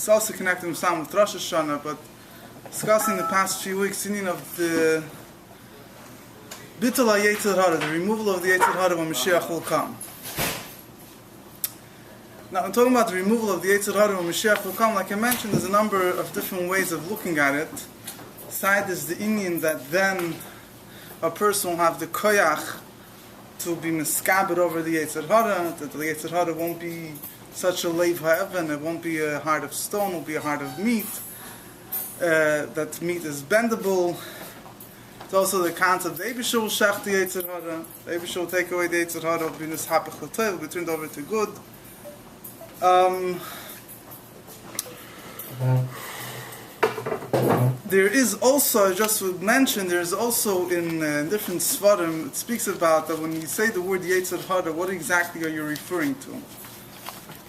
it's also connected with Rosh Hashanah, but discussing the past few weeks, meaning of the Bittul HaYetzer Hara, the removal of the Yetzer Hara when Moshiach will come. Now, I'm talking about the removal of the Yetzer Hara when Moshiach will come. Like I mentioned, there's a number of different ways of looking at it. Side is the Indian that then a person will have the koyach to be miskabed over the Yetzer Hara, that the Yetzer Hara won't be such a leiv ha'evan, it won't be a heart of stone, it will be a heart of meat, that meat is bendable. It's also the concept the Eibusher will shech the Yetzer Hara, the Eibusher will take away the Yetzer Hara, will be nishapach l'tov, will be turned over to good. There is also, I just would mention, there is also in different svarim, it speaks about that when you say the word Yetzer Hara, what exactly are you referring to?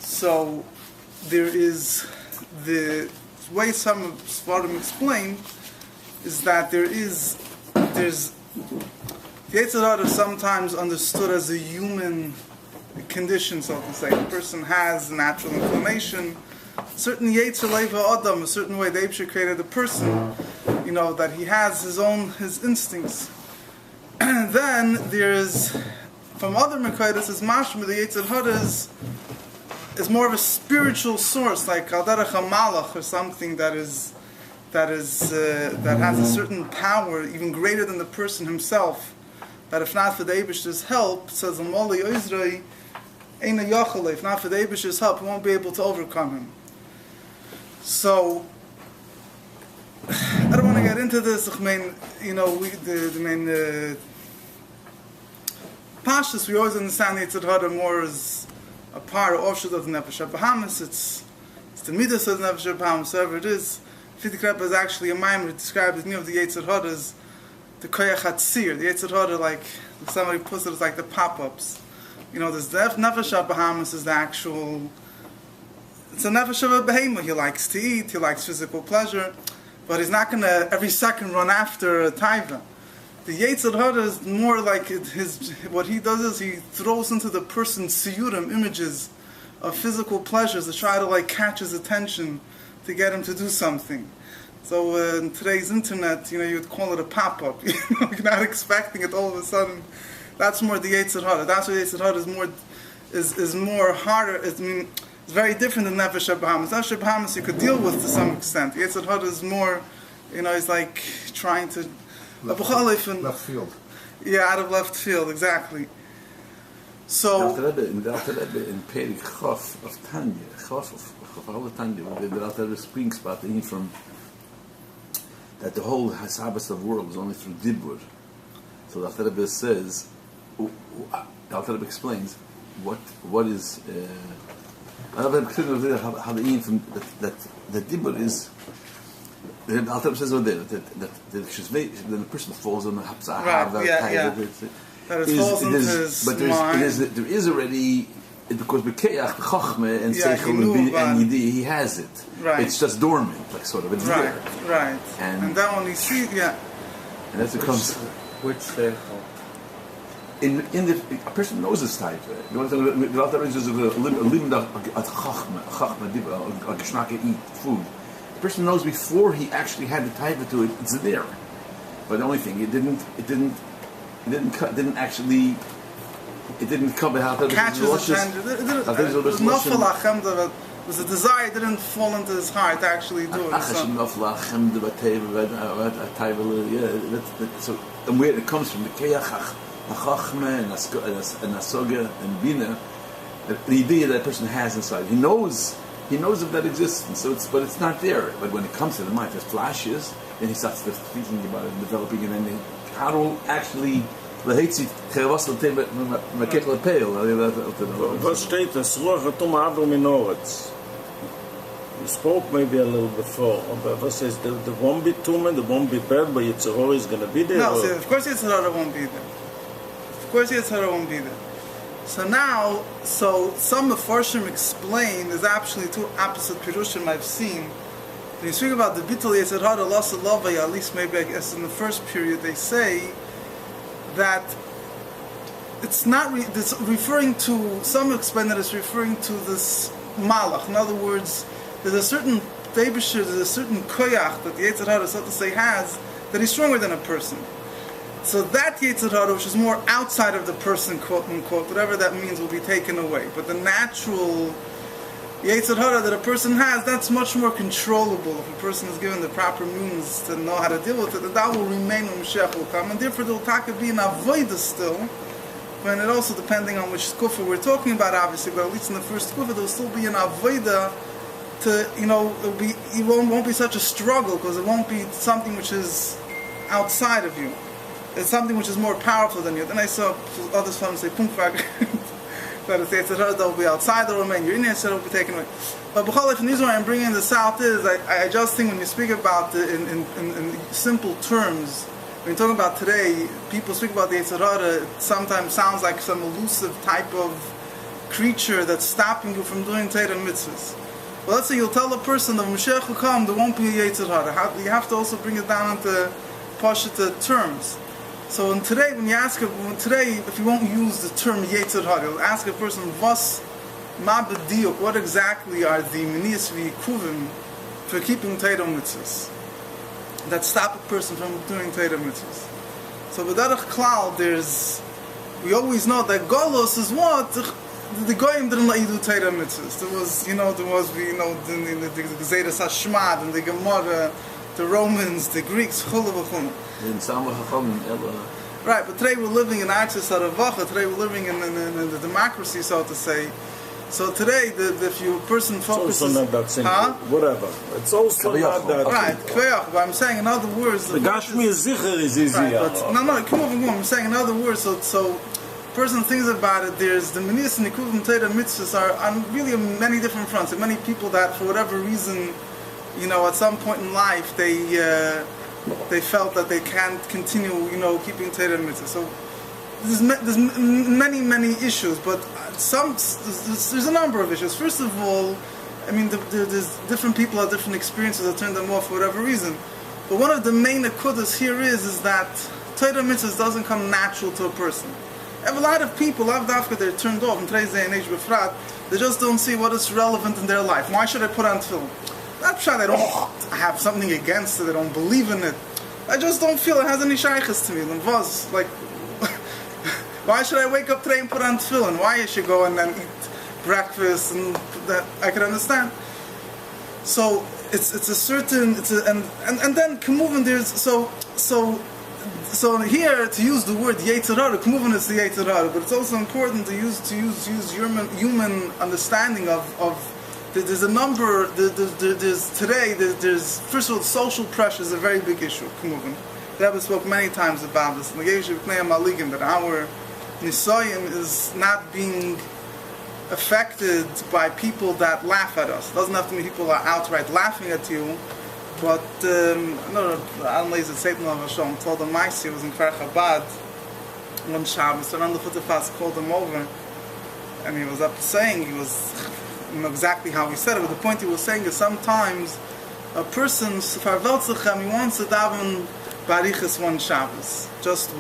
So, there is, the way some svarim explain, is that there's, Yetzer Hara sometimes understood as a human condition, so to say. The person has natural inclination, certain Yetzer Leiva Adam, a certain way the Eibusher created a person, that he has his instincts. And then there's, from other Mekaydas, is mashma, the Yetzer Hara is more of a spiritual source, like Al Derech HaMalach, or something that has a certain power, even greater than the person himself, that if not for the Eibusher's help, says Amoli Oizrei, Eina Yachale, if not for the Eibusher's help, he won't be able to overcome him. So, I don't want to get into this. I mean, the main pashtus, we always understand the Yetzer Hara more as a part of Orshut of the Nefesh HaBahamis. It's the Midas of the Nefesh HaBahamis, whatever it is. Fidik Rebbe is actually a mimer that describes the name of the Yetzer Hara as the Koyach HaTzir. The Yetzer Hara, like somebody puts it, as like the pop-ups. There's the Nefesh HaBahamis is the actual. It's a nefesh of a behemoth. He likes to eat, he likes physical pleasure, but he's not going to every second run after a taiva. The Yetzer Hara is more like what he does is he throws into the person siyurim, images of physical pleasures to try to catch his attention to get him to do something. So in today's internet, you would call it a pop-up. You're not expecting it all of a sudden. That's more the Yetzer Hara. That's why Yetzer Hara is more harder. It's very different than Nefesh HaBahamis. Nefesh HaBahamis you could deal with to some extent. Yetzer Hara is more, it's like trying to... Left field. Yeah, out of left field, exactly. So... In Perik Chof of Tanya, Chof of Tanya, the Alter Rebbe springs about from that the whole Sabbath of the world is only through Dibur. So the Alter Rebbe says, the Alter Rebbe explains what is... how the from that the dibur is. The Alter Rebbe says over there that the person falls on the hapzah. That it falls into his mind. There is already, because bekeach chachme and seichel and yidi, he has it. Right. It's just dormant, sort of. It's there. Right. And then when you see, and that's becomes which seichel. In a person knows this type. The Alter Rebbe is a limda at chachma diva, a geshnake eat food. The person knows before he actually had the type to it. It's there, but the only thing it didn't come out. Catches the was a desire didn't fall into his heart to actually do it. So, and where it comes from, the keyach. Chachma and Asoga and Bina, the idea that person has inside. He knows of that existence, but it's not there. But when it comes to the mind, there's flashes, then he starts thinking about it, developing, and then how to actually What state is you spoke maybe a little before, but what says there won't be tumor, there won't be bad, but Yetzer Hara is going to be there? No, see, of course Yetzer Hara won't be there. Of course Yetzer Hara won't be there. So some Mefarshim explain, there's actually two opposite Pirushim I've seen. When you speak about the Bittul Yetzer Hara, Lasa Lavaya, at least maybe I guess in the first period, they say that it's not, it's referring to, some explain that it's referring to this Malach. In other words, there's a certain there's a certain koyach that the Yetzer Hara, so to say, has, that he's stronger than a person. So that Yetzer Hara, which is more outside of the person, quote unquote, whatever that means, will be taken away. But the natural Yetzer Hara that a person has, that's much more controllable. If a person is given the proper means to know how to deal with it, then that will remain when Moshiach will come. And therefore there will be an avodah still, when it also, depending on which skufa we're talking about, obviously, but at least in the first skufa, there will still be an avodah to, it won't be such a struggle, because it won't be something which is outside of you. It's something which is more powerful than you. Then I saw others from say, Punkvag, that it's Yetzer Hara that will be outside the remain, your inner Yetzer Hara will be taken away. But B'chol, in Israel, I'm bringing this out is, I just think when you speak about it in simple terms, when you talk about today, people speak about the Yetzer Hara, it sometimes sounds like some elusive type of creature that's stopping you from doing Torah mitzvahs. Well, let's say you'll tell a person that when Moshiach will come, there won't be a Yetzer Hara. You have to also bring it down into Pashut terms. So today, if you won't use the term Yetzer Hara, you'll ask a person, "Vas ma b'diuk?" What exactly are the minias v'yikuvim for keeping Torah mitzvahs that stop a person from doing Torah mitzvahs? So b'derech klal, we always know that Golos is what the goyim didn't let you do Torah mitzvahs. There was the Gezeres Hashmad and the Gemara, the Romans, the Greeks, chulu v'chulu. Right, but today we're living in Artis Haravacha. Today we're living in the democracy, so to say. So today, if you person focuses, it's also not that simple. Whatever. It's also not that right. simple. But I'm saying, in other words, the Gashmi is zicher is easier. Right, but come over. I'm saying, in other words, so person thinks about it. There's the Menias and Nikuvim Torah mitzvahs are on really many different fronts. And many people that, for whatever reason, at some point in life, they felt that they can't continue, keeping Torah mitzvahs. So there's many issues, but there's a number of issues. First of all, there's different people have different experiences that turn them off for whatever reason. But one of the main akudas here is that Torah mitzvahs doesn't come natural to a person. I have a lot of people, after they're turned off in today's day and age, befrat, they just don't see what is relevant in their life. Why should I put on tefillin? Not sure they don't have something against it, they don't believe in it. I just don't feel it has any shaykhs to me. Why should I wake up today and put on tefillin? Why I should go and then eat breakfast and that I can understand. So and then K'muvin there's so here to use the word Yetzer Hara, K'muvin is the Yetzer Hara, but it's also important to use human understanding of. There's a number. There's first of all, social pressure is a very big issue. K'muvin, the Rebbe spoke many times about this. That our nisoyim is not being affected by people that laugh at us. It doesn't have to mean people are outright laughing at you, but Alan Lezer Satan of Hashem told him Maisi was in Kfar Chabad one Shabbos, and the Futafas called him over, and he was up saying exactly how he said it, but the point he was saying is sometimes a person he wants to daven barichas one Shabbos. Just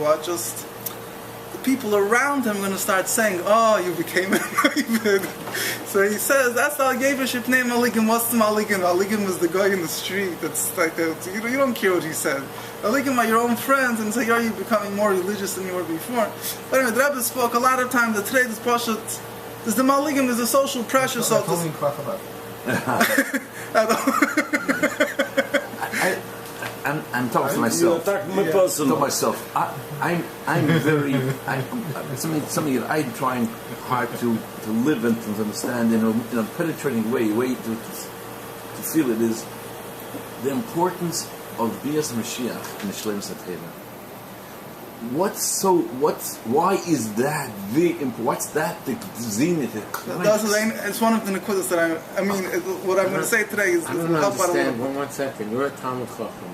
the people around him are going to start saying, "Oh, you became a David." So he says that's the Algevish name Maligim. What's the Maligim? Maligim is the guy in the street. That's like you don't care what he said. Maligim are your own friends, and say, "Are you becoming more religious than you were before?" But anyway, the Rebbe spoke a lot of times. The trade is pashut. There's the maligim, there's a social pressure, so to speak. I'm talking to myself. To myself. I'm very. Something that I try hard to live and to understand in a penetrating way to feel it is the importance of Bias Moshiach in the Shlem Sateva. Why is that what's that the zenith? It's one of the nekudas that what I'm going to say today is I don't understand. One second. You're a Talmud Chacham.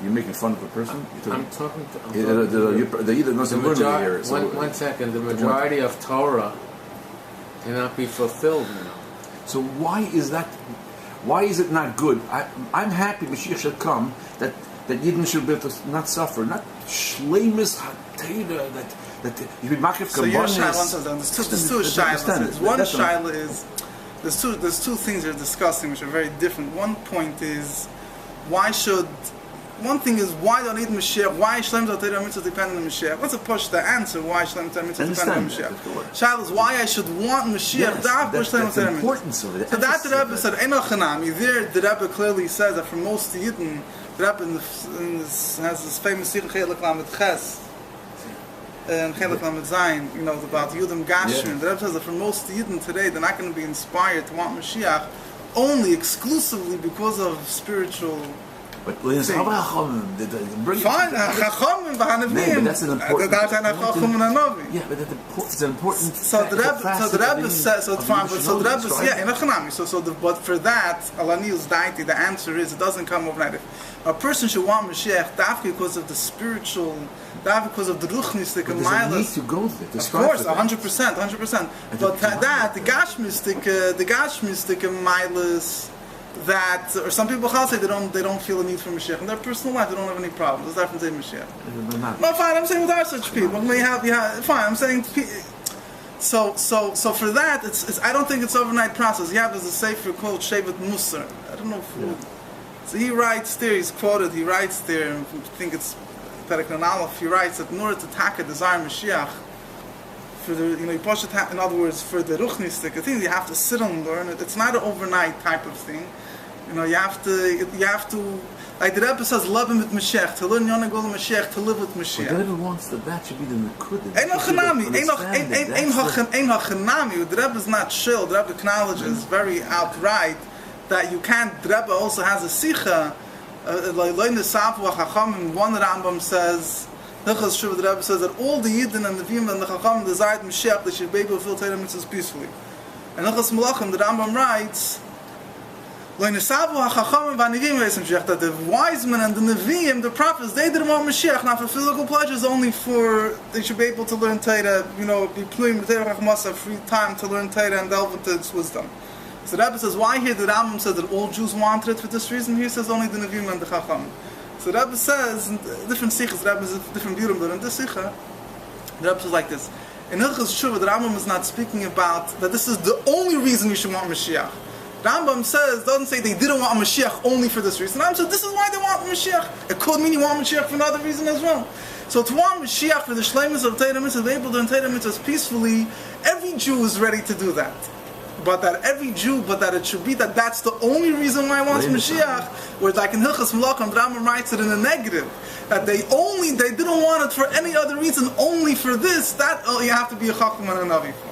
You're making fun of a person? I'm talking to... They either knows here. One second. The majority of Torah cannot be fulfilled now. So why is that? Why is it not good? I'm happy Mashiach should come, that Yidden should be able to not suffer, not shleimus hatera, that you be makif. So your shaila, there's two shailas. One shaila is there's two things they're discussing which are very different. One point is one thing is why don't need Moshiach? Why Shlem Torah Mitzvah depend on the Moshiach? Let's push the answer why Shlem Torah Mitzvah depend on the Moshiach. Shaila is why I should want Moshiach. That's the importance of it. So that the Rebbe said Enoch Hanami. There the Rebbe clearly says that for most Yidden, the Rebbe has this famous Sikh Chelik Lamed Ches and Chelik Lamed Zayin, about Yudim Gashrin. The Rebbe says that for most Yidden today, they're not going to be inspired to want Moshiach only exclusively because of spiritual. But fine, Chachamim, B'Hanavim. that's an important. Yeah, but it's an important. So the Rebbe says, so the Rebbe says, yeah, in a Chanami. But for that, Alanius Daiti, the answer is it doesn't come overnight. If a person should want Mashiach, that's because of the spiritual, that's because of the ruchnistic and milas. Need to go there. Of course, 100%. But that the gashmistic and milas. That, or some people say they don't feel a need for Mashiach in their personal life. They don't have any problems. There's different in Mashiach. No, fine. I'm saying there are such people. Fine. I'm saying. So for that, it's. I don't think it's overnight process. You have as a sefer called Shevet Musar. I don't know who. So he writes there. He's quoted. He writes there. I think it's Perek Aleph. He writes that in order to taka desire Mashiach, for the in other words, for the ruchnistic thing, you have to sit and learn it. It's not an overnight type of thing. You have to, like the Rebbe says, love him with Mashiach, to learn Yonah Gol Mashiach, to live with Mashiach. The Rebbe wants that should be the Nekudah. Ein hachanami. The Rebbe is not chill. The Rebbe acknowledges very outright that you can't. The Rebbe also has a sicha. Like the Sapu Chachamim, one Rambam says. The Rebbe says that all the Yidden and the Vim and the Chachamim desired Mashiach, they should be able to fulfill Torah mitzvahs peacefully. And Hilchos Malachim, the Rambam writes, that the wise men and the Nevi'im, the prophets, they didn't want Mashiach, not for physical pleasures, only for, they should be able to learn Torah, be pluim, have free time to learn Torah and delve into its wisdom. So the Rebbe says, why here the Rambam says that all Jews wanted it for this reason? Here says only the Nevi'im and the Chachamim. So the Rebbe says, in different sikhs, the Rebbe has different view, but in this sikha, the Rebbe says like this. In Hilchos Shuvah, the Rambam is not speaking about that this is the only reason you should want Mashiach. Rambam doesn't say they didn't want Mashiach only for this reason. Rambam says this is why they want Mashiach. It could mean you want Mashiach for another reason as well. So to want Mashiach for the shleimus of Torah mitzvahs, be able to learn Torah mitzvahs peacefully, every Jew is ready to do that. But that it should be that that's the only reason why he wants Mashiach, where like in Hilchos Malachim, Rambam writes it in a negative, that they didn't want it for any other reason, only for this, that you have to be a Chacham and a Navi for.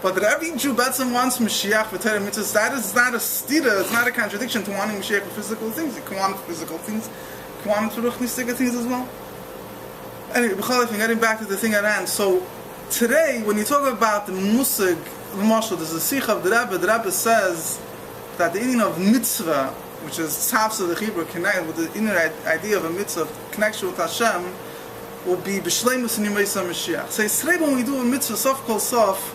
But that every Jew Betzim wants Mashiach for Torah mitzvahs, that is not a stira, it's not a contradiction to wanting Mashiach for physical things. You can want it for physical things, you can want it for ruchnistic things as well. Anyway, getting back to the thing at hand, so today, when you talk about the musig, there's a sikh of the Rebbe says that the meaning of mitzvah, which is tzavsa the Hebrew, connected with the inner idea of a mitzvah, connection with Hashem, will be b'shleimus and yimeisa Mashiach. So Yisrael, when we do a mitzvah, sof kol sof,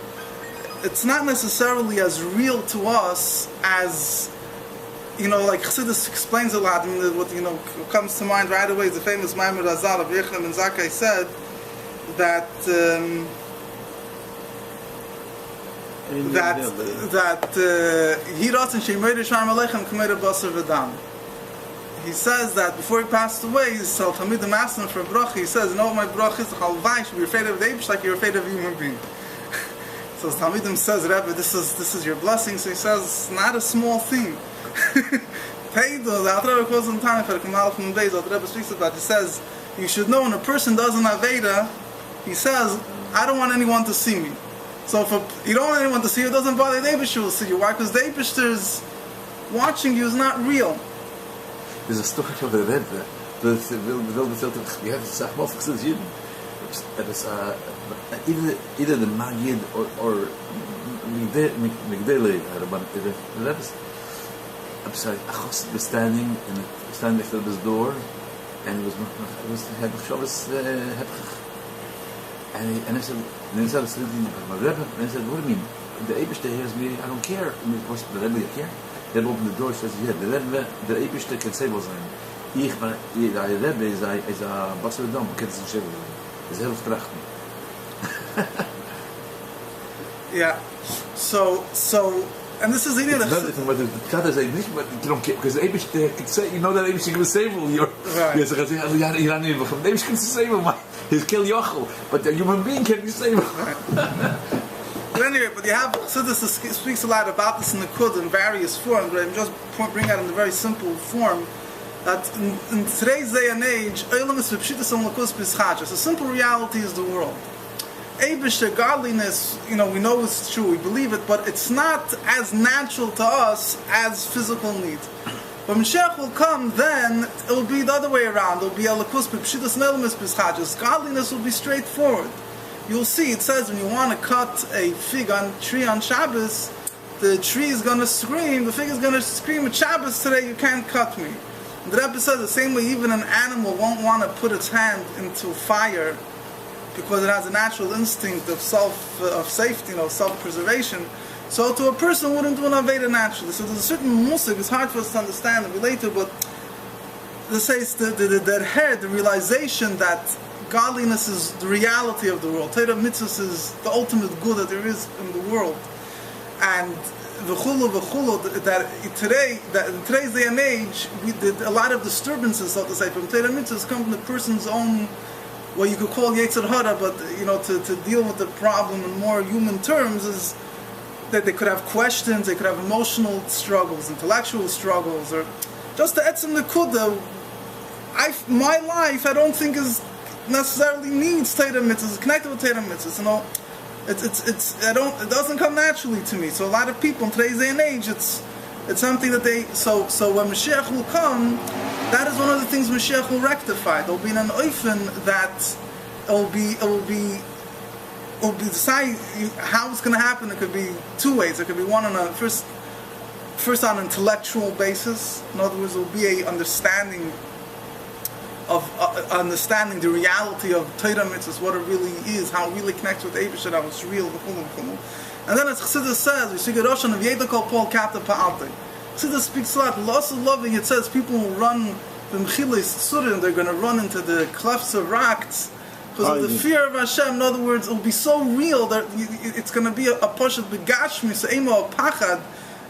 it's not necessarily as real to us as, like Chassidus explains a lot. I mean, what comes to mind right away is the famous Maimer Razal of Yechon and Zakkai said that he says that before he passed away, so Talmidim asked him for a bracha. He says, what my bracha is? You should be afraid of the Eibush like you're afraid of a human being. So Talmidim says, Rebbe, this is your blessing. So he says, it's not a small thing. The Rebbe calls him time for the Kamal from the days. The Rebbe speaks about. He says, you should know when a person does an Aveda, he says, I don't want anyone to see me. So if you don't want anyone to see you, it doesn't bother the Eibush will see you. Why? Because the Eibushter's watching you is not real. There's a story of the Rebbe. You have to say, either the Magid or Migdele, the Rebbe was standing next to his door, and it was and I said, my Rebbe, and I said, what do you mean? The Eibishter hears me, I don't care. I mean, of course, the Rebbe, you care? The Rebbe opened the door, says, yeah, the Eibishter can say was the Rebbe is a Basar Dom, can say was heel trachten. Yeah. So and this is the It's another thing, but the Tzad say, but you don't care, because Eibish can say, you know that Eibish can save all your... Right. Yes, Eibish can save him, he's kill Yochel, but a human being can save him. Right. But anyway, but you have Chassidus speaks a lot about this in the Kud in various forms, but I'm just bring out in a very simple form that in today's day and age, the simple reality is the world. Eibush, godliness, we know it's true, we believe it, but it's not as natural to us as physical need. When Moshiach will come, then it will be the other way around. It will be alakus b'pshitas nelamis b'schachas. Godliness will be straightforward. You'll see, it says when you want to cut a fig tree on Shabbos, the tree is going to scream, the fig is going to scream, at Shabbos today you can't cut me. And the Rebbe says the same way even an animal won't want to put its hand into fire because it has a natural instinct of safety, self-preservation. So to a person who wouldn't do an Aveda naturally. So there's a certain musig, it's hard for us to understand and relate to, but this says the realization that godliness is the reality of the world. Torah mitzvahs is the ultimate good that there is in the world. And v'chulu, that in today's day and age, a lot of disturbances, so to say, from Torah mitzvahs come from the person's own, what you could call Yetzer Hara, but to deal with the problem in more human terms is that they could have questions, they could have emotional struggles, intellectual struggles, or just the etzem nekuda. My life, I don't think is necessarily needs Torah mitzvahs, connected with Torah mitzvahs. It doesn't come naturally to me. So a lot of people in today's day and age, it's something that they. So when Moshiach will come, that is one of the things Moshiach will rectify. There'll be an oifen that it will be decide how it's going to happen. It could be two ways. It could be one on a first on an intellectual basis. In other words, it will be a understanding the reality of Torah mitzvahs, what it really is, how it really connects with Eibush, how it's real, and then as Chassidus says, we see Geroshan of Yedekol Paul Kapta Pa'alte. Chassidus speaks a lot, lots of loving, it says people will run the Mechilis Tzurim, they're going to run into the clefts of rocks, because of the fear of Hashem. In other words, it will be so real that it's going to be a Poshet Begashmi, so Emo Pachad.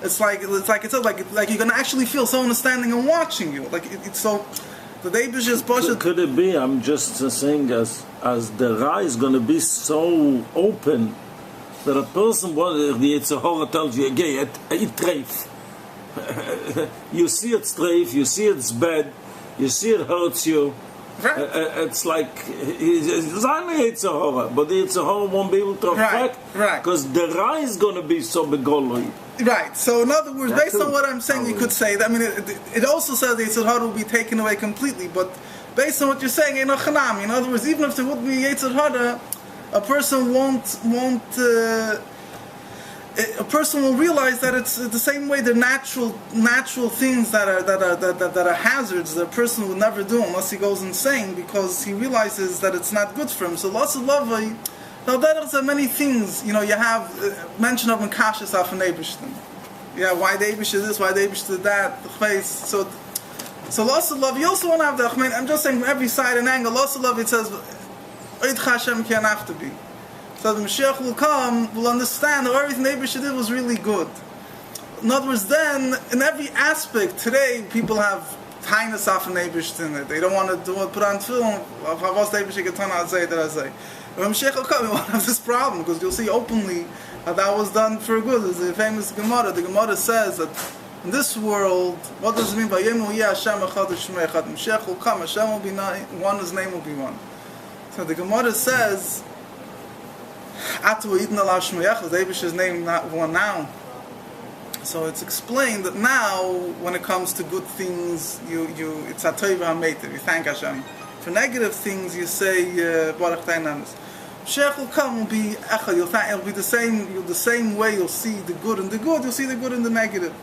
It's like you're going to actually feel someone is standing and watching you. It's so. The Eibush is Poshet. Could it be? I'm just saying, as the eye is going to be so open that a person, the Yetzer Hara tells you, "Okay, eat treif." You see it's treif, you see it's bad, you see it hurts you. Right. It's like it's only Yetzer Hara, but the Yetzer Hara won't be able to affect because the eye is going to be so begoloi. Right. So in other words, based on what I'm saying, you could say that. I mean, it also says the Yetzer Hara will be taken away completely. But based on what you're saying, in other words, even if there would be Yetzer Hara, a person a person will realize that it's the same way the natural things that are hazards that a person will never do unless he goes insane because he realizes that it's not good for him. So lots of love. Now there are many things, you have mention of Mekashis af and Eibishtin. Yeah, why the Eibush is this, why the Eibush did that, the face. So lots of love. You also want to have the Achmein. I'm just saying from every side and angle, lots of love. It says, Oid Hashem can't have to be. So the Mashiach will come, will understand that everything the Eibush did was really good. In other words, then, in every aspect, today, people have Tainus af and Eibush in it. They don't want to put on film of Havas the Eibush Getan Azay that Azay. When Mashiach will come, we won't have this problem because you'll see openly that was done for good. There's a famous Gemara. The Gemara says that in this world, what does it mean by Yemu Yeh Hashem Echad Shmei Echad? Mashiach will come, Hashem will be one, His name will be one. So the Gemara says, Atu Yidna Lav Shmei Echad, the Eibish's name not one now. So it's explained that now, when it comes to good things, it's Atoiv HaMeitiv, you thank Hashem. For negative things, you say Baruch Tainamis. Mashiach will come, will be Echad. It'll be the same way. You'll see the good in the good. You'll see the good in the negative.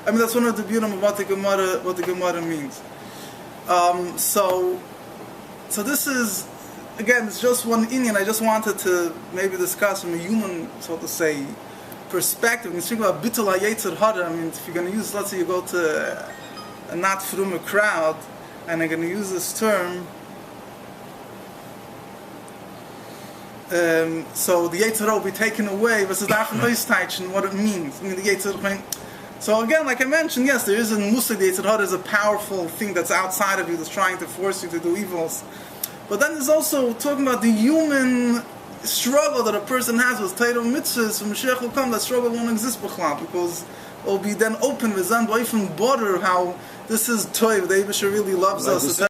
I mean, that's one of the beauty of what the Gemara means. So this is again, it's just one Indian. I just wanted to maybe discuss from a human, so to say, perspective. When you speak about Bittul HaYetzer Hara, I mean, if you're going to use, let's say you go to a not from crowd, and they're going to use this term. So the Yetzer Hara will be taken away versus the Afan and what it means. I mean, the Yetzer Hara. So again, like I mentioned, yes, there is a Musar, the Yetzer Hara is a powerful thing that's outside of you, that's trying to force you to do evils. But then there's also talking about the human struggle that a person has with Torah mitzvahs. When Moshiach will come, that struggle won't exist because it will be then open with Zan, even border how this is Toiv, the Eibusher really loves us.